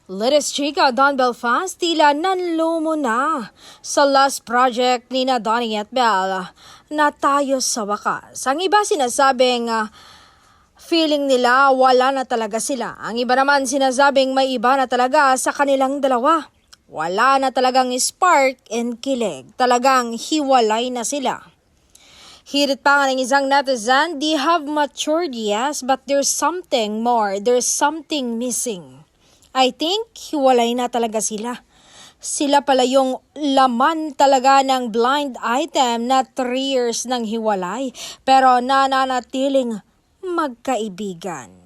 Latest chika, Don Belfast, tila nanlumo na sa last project ni na Donnie at Belle na tayo sa wakas. Ang iba sinasabing feeling nila wala na talaga sila. Ang iba naman sinasabing may iba na talaga sa kanilang dalawa. Wala na talagang spark and kilig. Talagang hiwalay na sila. Hirit pa nga ng isang netizen, they have matured, yes, but there's something more. There's something missing. I think hiwalay na talaga sila. Sila pala yung laman talaga ng blind item na 3 years nang hiwalay pero nananatiling magkaibigan.